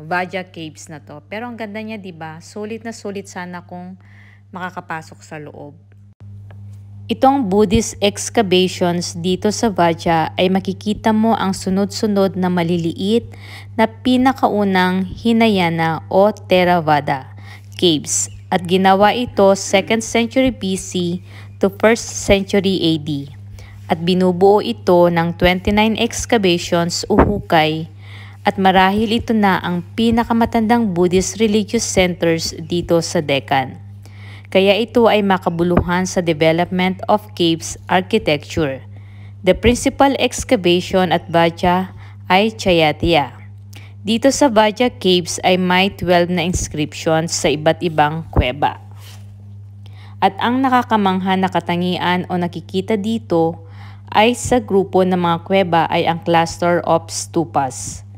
Vajra Caves na to. Pero ang ganda niya, 'di ba? Sulit na sulit sana kung makakapasok sa loob. Itong Buddhist excavations dito sa Vajra ay makikita mo ang sunod-sunod na maliliit na pinakaunang Hinayana o Theravada caves at ginawa ito 2nd century BC to 1st century AD at binubuo ito ng 29 excavations o hukay at marahil ito na ang pinakamatandang Buddhist religious centers dito sa Deccan. Kaya ito ay makabuluhan sa development of caves architecture. The principal excavation at Vajra ay Chaitya. Dito sa Vajra Caves ay may 12 na inscriptions sa iba't ibang kuweba. At ang nakakamangha na katangian o nakikita dito ay sa grupo ng mga kuweba ay ang cluster of stupas.